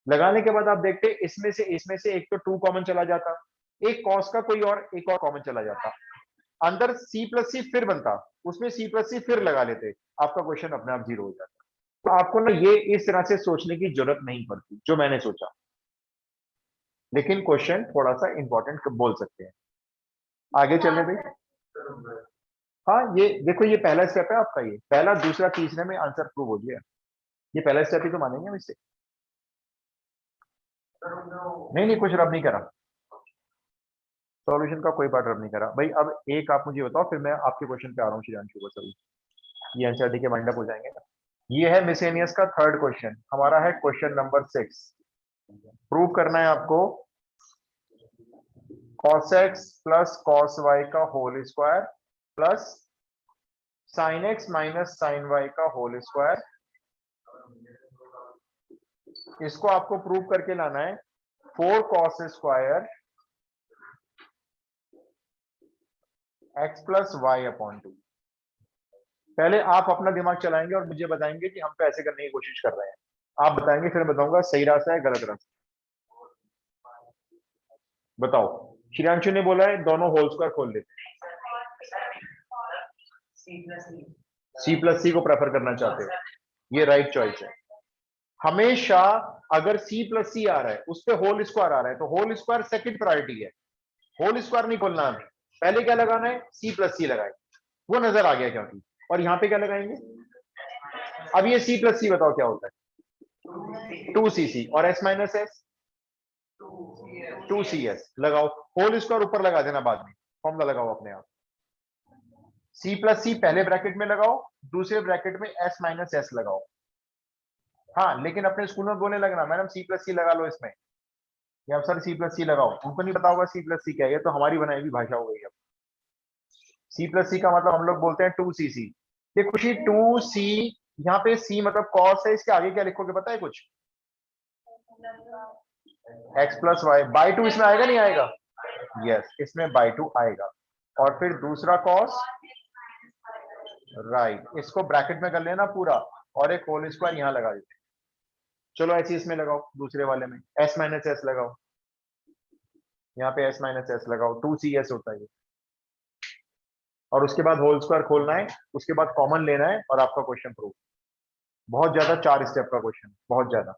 लगाने के बाद आप देखते इसमें से एक तो 2 कॉमन चला जाता, एक कॉस का कोई और एक और कॉमन चला जाता, अंदर सी प्लस सी फिर बनता, उसमें सी प्लस सी फिर लगा लेते, आपका क्वेश्चन अपने आप जीरो हो जाता। तो आपको ना ये इस तरह से सोचने की जरूरत नहीं पड़ती जो मैंने सोचा, लेकिन क्वेश्चन थोड़ा सा इंपॉर्टेंट बोल सकते हैं। आगे चलने भाई। हाँ ये देखो, ये पहला स्टेप है आपका, ये पहला दूसरा तीसरे में आंसर प्रूव हो गया, ये पहला स्टेप ही तो मानेंगे हम इससे। नहीं नहीं, कुछ रब नहीं करा, सॉल्यूशन का कोई पार्ट रब नहीं करा भाई। अब एक आप मुझे बताओ, फिर मैं आपके क्वेश्चन पे आ रहा हूँ श्रीयांशु को सभी, ये एनसीईआरटी के वाइंड अप हो जाएंगे। ये है मिसेनियस का थर्ड क्वेश्चन, हमारा है क्वेश्चन नंबर 6। प्रूव करना है आपको cos x plus cos y का whole square plus sin x minus sin y का होल स्क्वायर, इसको आपको प्रूव करके लाना है 4 cos square x plus y upon 2। पहले आप अपना दिमाग चलाएंगे और मुझे बताएंगे कि हम तो ऐसे करने की कोशिश कर रहे हैं, आप बताएंगे फिर बताऊंगा सही रास्ता है गलत रास्ता। बताओ, श्रेयांशु ने बोला है दोनों होल स्क्वायर खोल लेते, सी प्लस सी को प्रेफर करना चाहते हो, ये राइट चॉइस है। हमेशा अगर सी प्लस सी आ रहा है उस पर होल स्क्वायर आ रहा है तो होल स्क्वायर सेकंड प्रायोरिटी है, होल स्क्वायर नहीं खोलना हमें, पहले क्या लगाना है सी प्लस सी लगाए, वो नजर आ गया क्योंकि। और यहाँ पे क्या लगाएंगे, अब ये सी प्लस सी बताओ क्या होता है 2cc, और s माइनस एस 2cs लगाओ, होल स्क्वायर ऊपर लगा देना बाद में, फॉर्मूला लगाओ अपने आप, सी प्लस सी पहले ब्रैकेट में लगाओ, दूसरे ब्रैकेट में s माइनस एस लगाओ। हाँ लेकिन अपने स्कूल में बोलने लगना मैडम सी प्लस सी लगा लो इसमें, या सर सी प्लस सी लगाओ, उनको नहीं पता होगा सी प्लस सी क्या है, ये तो हमारी बनाई हुई भाषा हो गई अब। सी प्लस सी का मतलब हम लोग बोलते हैं 2cc, ये खुशी 2c, यहाँ पे c मतलब cos है, इसके आगे क्या लिखोगे पता है कुछ, x प्लस वाई बाई 2 इसमें आएगा नहीं आएगा, यस इसमें बाई 2 आएगा, और फिर दूसरा cos, राइट, इसको ब्रैकेट में कर लेना पूरा, और एक होल स्क्वायर यहाँ लगा देते। चलो ऐसे इसमें लगाओ, दूसरे वाले में s माइनस एस लगाओ, यहाँ पे s माइनस एस लगाओ, 2cs होता है ये, और उसके बाद होल स्क्वायर खोलना है, उसके बाद कॉमन लेना है और आपका क्वेश्चन प्रूव। बहुत ज्यादा 4 स्टेप का क्वेश्चन, बहुत ज्यादा।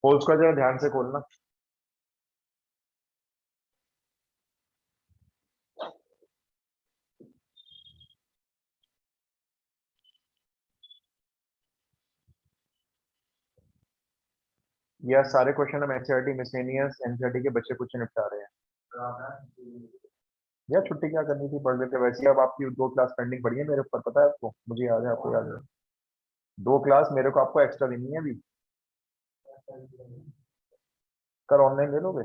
होल स्क्वायर जरा ध्यान से खोलना, यह सारे क्वेश्चन हम एनसीईआरटी मिसलेनियस एनसीईआरटी के बच्चे कुछ निपटा रहे हैं। यार छुट्टी क्या करनी थी, पढ़ लेते वैसे ही। अब आपकी 2 क्लास पेंडिंग पड़ी है मेरे ऊपर, पता है आपको, मुझे याद है आपको याद है, 2 क्लास मेरे को आपको एक्स्ट्रा देनी है अभी। कल ऑनलाइन ले लोगे,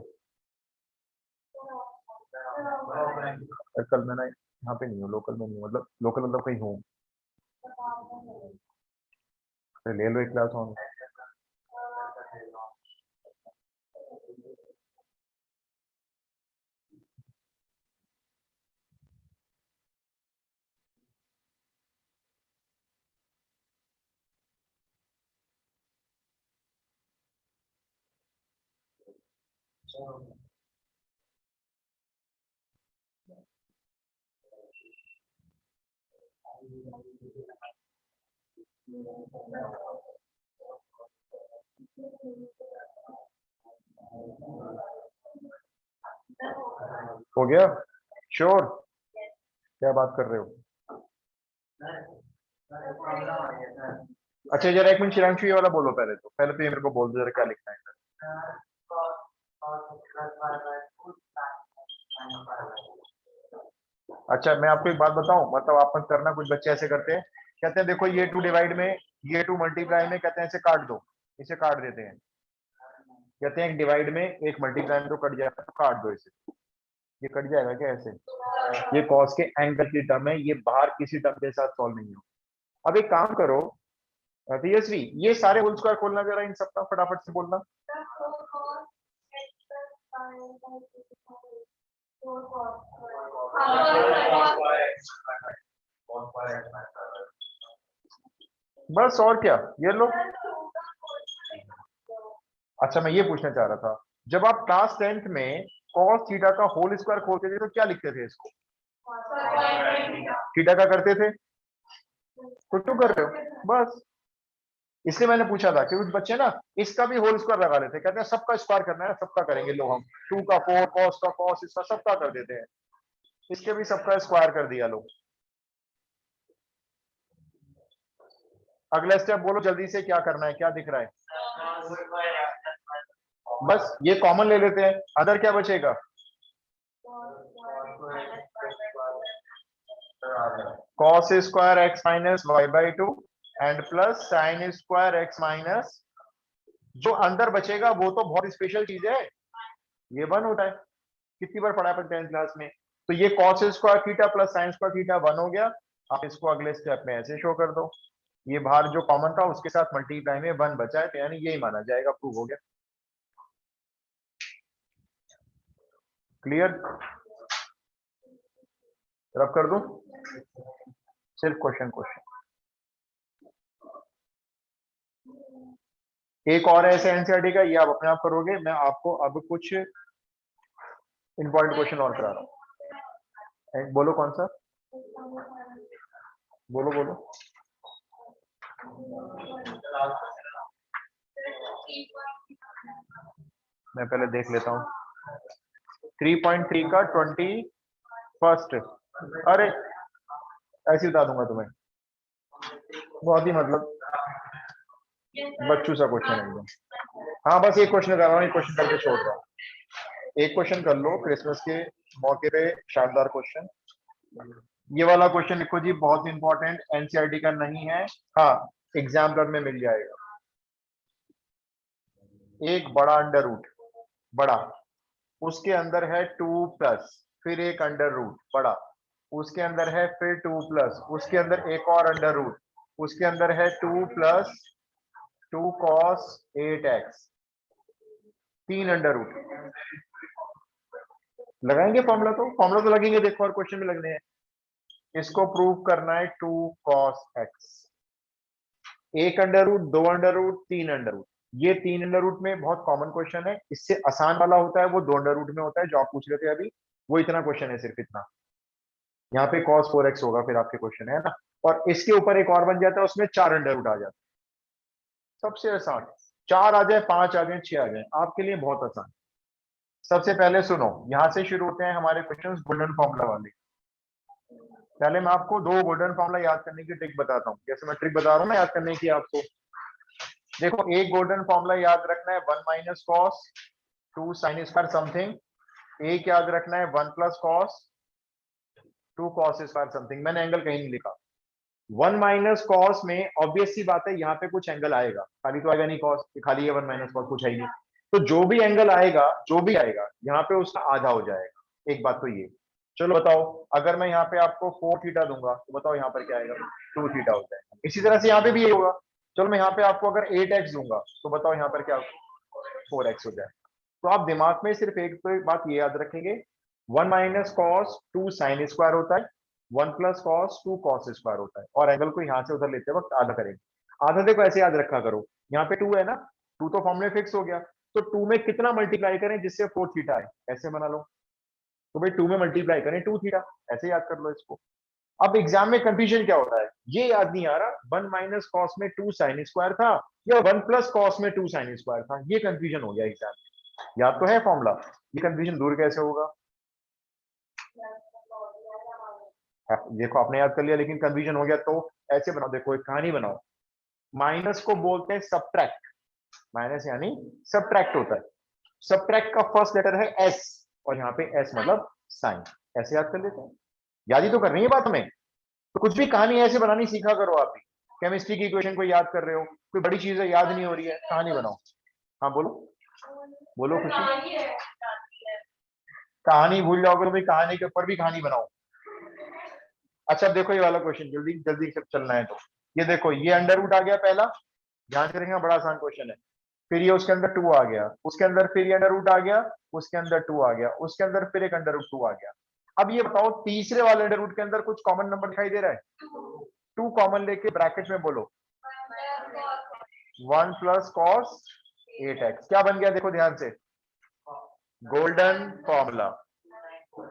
कल मैं ना यहाँ पे नहीं हूँ, लोकल में नहीं हूँ, मतलब लोकल मतलब कहीं हूँ, तो ले लो एक क्लास ऑन। हो गया श्योर, क्या बात कर रहे हो। अच्छा जरा एक मिनट शिरांशु ये वाला बोलो, पहले तो ये मेरे को बोल दो जरा क्या लिखना है। अच्छा मैं आपको एक बात बताऊं, मतलब आप मत करना, कुछ बच्चे ऐसे करते हैं, कहते हैं देखो ये 2 डिवाइड में, ये 2 मल्टीप्लाई में, कहते हैं इसे काट दो, इसे काट देते हैं, कहते हैं एक डिवाइड में एक मल्टीप्लाई में तो कट जाएगा, तो काट दो इसे, ये कट जाएगा क्या ऐसे, ये कॉस के एंगल की टर्म है, ये बाहर किसी टर्म के साथ सॉल्व नहीं हो, अब एक काम करो तेजस्वी, ये सारे होल स्क्वायर खोलना जरा इन सबका, फटाफट से बोलना। बस और क्या, ये लो। अच्छा मैं ये पूछना चाह रहा था, जब आप क्लास 10th में cos थीटा का होल स्क्वायर खोलते थे तो क्या लिखते थे इसको? थीटा का करते थे, कुछ तो कर रहे हो बस। इसलिए मैंने पूछा था कि कुछ बच्चे ना इसका भी होल स्क्वायर लगा लेते, कहते हैं सबका स्क्वायर करना है, सबका करेंगे लो हम, 2 का 4, cos का cos, इसका सबका कर देते हैं, इसके भी सबका स्क्वायर कर दिया लो। अगला स्टेप बोलो जल्दी से, क्या करना है, क्या दिख रहा है? बस ये कॉमन ले लेते हैं, अदर क्या बचेगा? cos square x minus y by two and plus sine square x minus, जो अंदर बचेगा वो तो बहुत स्पेशल चीज है, ये 1 होता है, कितनी बार पढ़ा है 10th क्लास में। तो ये cos square theta plus sine square theta 1 हो गया। आप इसको अगले स्टेप में ऐसे शो कर दो, ये बाहर जो कॉमन था उसके साथ मल्टीप्लाई में 1 बचा है, तो यानी यही माना जाएगा, प्रूव हो गया। क्लियर? रब कर दूं? सिर्फ क्वेश्चन एक और है ऐसे एनसीईआरटी का, ये आप अपने आप करोगे, मैं आपको अब कुछ इंपॉर्टेंट क्वेश्चन और करा रहा हूँ। बोलो कौन सा, बोलो बोलो। मैं पहले देख लेता हूँ। 3.3 का 21st, अरे ऐसे बता दूंगा तुम्हें, बहुत ही मतलब बच्चू सा क्वेश्चन है एकदम। हाँ बस एक क्वेश्चन कर रहा हूँ, एक क्वेश्चन करके छोड़ रहा हूँ, एक क्वेश्चन कर लो क्रिसमस के मौके पे, शानदार क्वेश्चन। ये वाला क्वेश्चन लिखो जी, बहुत इंपॉर्टेंट, एनसीईआरटी का नहीं है, हाँ एग्जाम घर में मिल जाएगा। एक बड़ा अंडर रूट, बड़ा, उसके अंदर है 2 प्लस, फिर एक अंडर रूट बड़ा, उसके अंदर है फिर 2 प्लस, उसके अंदर एक और अंडर रूट, उसके अंदर है 2 plus 2 cos 8x, 3 under root. लगाएंगे फॉर्मूला, तो फॉर्मूला तो लगेंगे, देखो और क्वेश्चन में लगने हैं। इसको प्रूव करना है 2 cos x, एक अंडर रूट, दो अंडर रूट, तीन अंडर रूट। ये 3 अंडर रूट में बहुत कॉमन क्वेश्चन है, इससे आसान वाला होता है वो 2 अंडर रूट में होता है जो आप पूछ रहे थे अभी, वो इतना क्वेश्चन है, सिर्फ इतना। यहाँ पे cos 4x होगा फिर आपके क्वेश्चन है ना, और इसके ऊपर एक और बन जाता है, उसमें 4 अंडर रूट आ जाता है, सबसे आसान। 4 आ जाए, 5 आ जाए, 6 आ जाए, आपके लिए बहुत आसान। सबसे पहले सुनो, यहां से शुरू होते हैं हमारे क्वेश्चन गोल्डन फॉर्मूला वाले। पहले मैं आपको 2 गोल्डन फॉर्मूला याद करने की ट्रिक बताता हूँ, जैसे मैं ट्रिक बता रहा हूँ ना याद करने की आपको। देखो एक गोल्डन फॉर्मूला याद रखना है, 1 minus cos 2 sine square something, एक याद रखना है 1 plus cos 2 cos square something, मैंने एंगल कहीं नहीं लिखा। 1 माइनस कॉस में ऑब्वियस सी बात है यहाँ पे कुछ एंगल आएगा, खाली तो आएगा नहीं कॉस, खाली है 1 माइनस कॉस, कुछ है ही नहीं। तो जो भी एंगल आएगा, जो भी आएगा यहाँ पे उसका आधा हो जाएगा, एक बात तो ये। चलो बताओ, अगर मैं यहाँ पे आपको 4 थीटा दूंगा तो बताओ यहाँ पर क्या आएगा? 2 थीटा हो जाएगा। इसी तरह से यहाँ पे भी ये होगा। चलो मैं यहाँ पे आपको अगर 8x दूंगा तो बताओ यहाँ पर क्या? 4x हो जाएगा। तो आप दिमाग में सिर्फ एक तो एक बात ये याद रखेंगे, 1 माइनस कॉस 2 साइन स्क्वायर होता है, 1 प्लस कॉस 2 कॉस स्क्वायर होता है, और एंगल को यहाँ से उधर लेते वक्त आधा करेंगे। आधा देखो ऐसे याद रखा करो, यहाँ पे 2 है ना, 2 तो फॉर्मूले फिक्स हो गया, तो 2 में कितना मल्टीप्लाई करें जिससे 4 थीटा आए, ऐसे बना लो। तो भाई 2 में मल्टीप्लाई करें 2 थीटा, ऐसे याद कर लो इसको। अब एग्जाम में कंफ्यूजन क्या होता है, ये याद नहीं आ रहा 1 माइनस कॉस में 2 साइन स्क्वायर था या 1 प्लस कॉस में 2 साइन स्क्वायर था, ये कंफ्यूजन हो गया एग्जाम में। याद तो है फॉर्मूला, ये कंफ्यूजन दूर कैसे होगा? देखो आपने याद कर लिया लेकिन कंफ्यूजन हो गया, तो ऐसे बनाओ, देखो एक कहानी बनाओ। माइनस को बोलते हैं सबट्रैक्ट, माइनस यानी सबट्रैक्ट होता है। सबट्रैक्ट का फर्स्ट लेटर है एस, और यहाँ पे एस मतलब साइन, ऐसे याद कर लेते हैं। याद ही तो करनी है बात हमें, तो कुछ भी कहानी ऐसे बनानी सीखा करो आप भी। केमिस्ट्री की इक्वेशन को याद कर रहे हो, कोई बड़ी चीज है याद नहीं हो रही है, कहानी बनाओ। हाँ बोलो, बोलो खुशी। कहानी भूल जाओगे तो भाई कहानी के ऊपर भी कहानी बनाओ। अच्छा अब देखो ये वाला क्वेश्चन, जल्दी जल्दी सब चलना है तो। ये देखो ये अंडर रूट आ गया पहला, ध्यान से देखना बड़ा आसान क्वेश्चन है। फिर ये उसके अंदर 2 आ गया, उसके अंदर फिर ये अंडर रूट आ गया, उसके अंदर 2 आ गया, उसके अंदर फिर एक अंडर रूट 2 आ गया। अब ये बताओ तीसरे वाले अंडर रूट के अंदर कुछ कॉमन नंबर दिखाई दे रहा है? 2 कॉमन लेके ब्रैकेट में बोलो 1 प्लस कॉस 8x। क्या बन गया देखो ध्यान से, गोल्डन फॉर्मूला।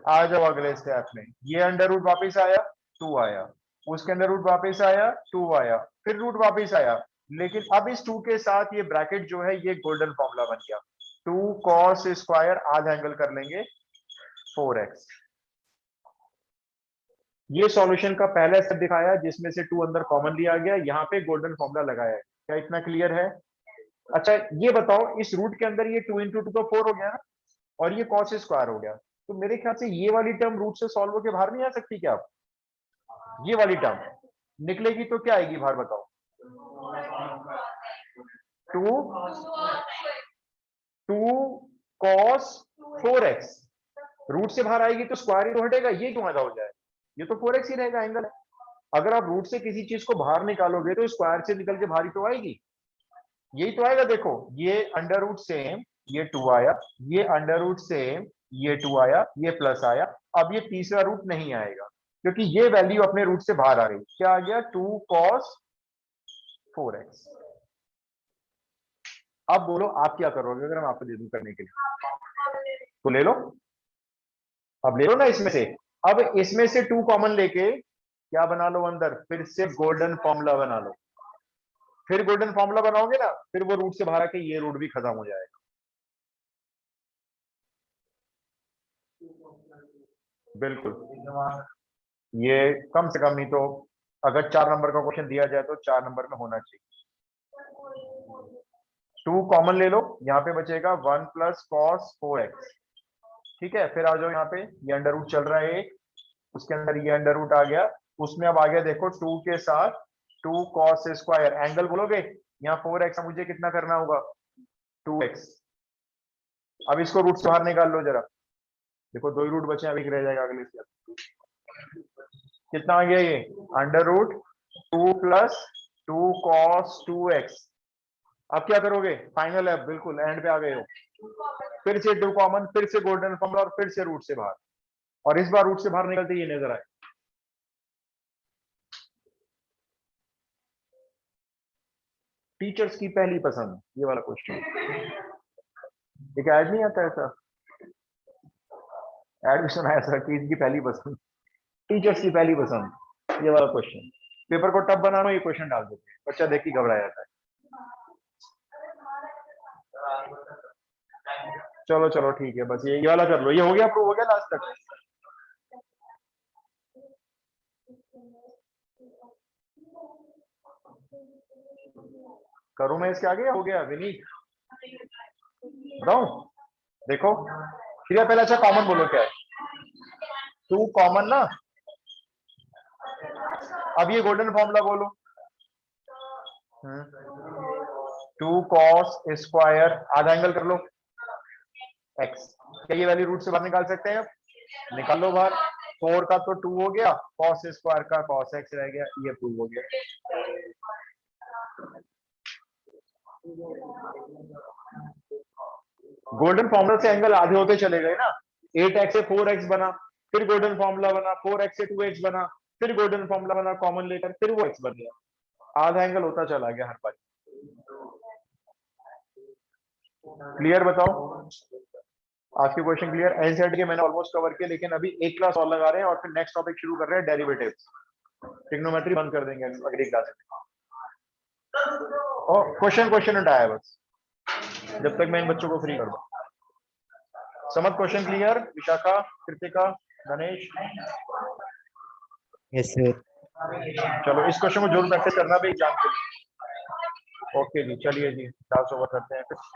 आ जाओ अगले स्टेप में, ये अंडर रूट वापिस आया 2 आया, उसके अंदर रूट वापिस आया 2 आया, फिर रूट वापिस आया, लेकिन अब इस 2 के साथ ये ब्रैकेट जो है ये गोल्डन फॉर्मूला बन गया। 2 cos स्क्वायर आधा एंगल कर लेंगे 4x। ये सॉल्यूशन का पहला स्टेप दिखाया जिसमें से 2 अंदर कॉमन लिया गया, यहाँ पे गोल्डन फॉर्मूला लगाया है। क्या इतना क्लियर है? अच्छा ये बताओ इस रूट के अंदर ये 2 इंटू 2 तो 4 हो गया ना, और ये cos स्क्वायर हो गया, तो मेरे ख्याल से ये वाली टर्म रूट से सॉल्व होकर बाहर नहीं आ सकती क्या? ये वाली टर्म निकलेगी तो क्या आएगी बाहर बताओ? 2 cos 4x रूट से बाहर आएगी तो स्क्वायर ही तो हटेगा, ये क्यों आधा हो जाए? ये तो 4x ही रहेगा एंगल है। अगर आप रूट से किसी चीज को बाहर निकालोगे तो स्क्वायर से निकल के बाहर ही तो आएगी, यही तो आएगा। देखो ये अंडर रूट सेम, ये 2 आया, ये अंडर रूट सेम, ये 2 आया, ये प्लस आया। अब ये तीसरा रूट नहीं आएगा क्योंकि ये वैल्यू अपने रूट से बाहर आ गई। क्या आ गया? 2 cos 4x। अब बोलो आप क्या करोगे अगर मैं आपको दे दूं करने के लिए? तो ले लो, अब ले लो ना इसमें से। अब इसमें से 2 कॉमन लेके क्या बना लो अंदर, फिर से गोल्डन फॉर्मूला बना लो। फिर गोल्डन फॉर्मूला बनाओगे ना, फिर वो रूट से बाहर आके ये रूट भी खत्म हो जाएगा। बिल्कुल, ये कम से कम नहीं तो अगर 4 नंबर का क्वेश्चन दिया जाए तो 4 नंबर में होना चाहिए। 2 कॉमन ले लो, यहाँ पे बचेगा 1 प्लस कॉस 4x। ठीक है, फिर आ जाओ यहाँ पे, ये अंडर रूट चल रहा है एक, उसके अंदर ये अंडर रूट आ गया, उसमें अब आ गया देखो 2 के साथ 2 cos स्क्वायर, एंगल बोलोगे यहाँ 4x, मुझे कितना करना होगा 2x। अब इसको रूट से बाहर निकाल लो जरा, देखो 2 ही रूट बचे, अभी रह जाएगा अगले स्टेप। कितना आ गया ये under root 2 plus 2 cos 2x। अब क्या करोगे? फाइनल है, बिल्कुल एंड पे आ गए हो। फिर से 2 कॉमन, फिर से गोल्डन फॉर्मूला और फिर से रूट से बाहर, और इस बार रूट से बाहर निकलते ये नजर आए। टीचर्स की पहली पसंद ये वाला क्वेश्चन, एक ऐड नहीं आता ऐसा, ऐड भी सुना है ऐसा कि इनकी पहली पसंद, टीचर्स की पहली पसंद ये वाला क्वेश्चन। पेपर को टफ बनाना ये क्वेश्चन डाल देते हैं, बच्चा देख के घबरा जाता है। चलो चलो ठीक है, बस ये वाला कर लो, ये हो गया, प्रूव हो गया लास्ट तक। करूं मैं इसके आगे? हो गया विनीत, बताऊं? देखो फिर पहले अच्छा कॉमन बोलो क्या है, 2 कॉमन ना, अब ये गोल्डन फॉर्मूला बोलो 2 cos स्क्वायर आधा एंगल कर लो x। क्या ये वैल्यू रूट से बाहर निकाल सकते हैं? निकाल लो बाहर। 4 का तो 2 हो गया, cos स्क्वायर का cos x रह गया, ये प्रूव हो गया। गोल्डन फॉर्मूला से एंगल आधे होते चले गए ना, 8x से 4x बना, फिर गोल्डन फॉर्मूला बना, 4x से 2x बना, फिर गोल्डन फॉर्मूला बना कॉमन लेकर, फिर वो x बन गया, आधा एंगल होता चला गया हर बार। क्लियर बताओ? आज के क्वेश्चन क्लियर? एनसीईआरटी के मैंने ऑलमोस्ट कवर किया, लेकिन अभी एक क्लास और लगा रहे हैं और फिर नेक्स्ट टॉपिक शुरू कर रहे हैं डेरिवेटिव्स। ट्रिग्नोमेट्री बंद कर देंगे अगली क्लास में। और क्वेश्चन उठाया बस, जब तक मैं इन बच्चों को फ्री कर दूं। समझ question clear? Vishakha, Kritika, Ganesh? Yes sir. चलो इस क्वेश्चन को जरूर प्रैक्टिस करना भी एग्जाम के लिए। ओके जी, चलिए जी, क्लास ओवर करते हैं फिर।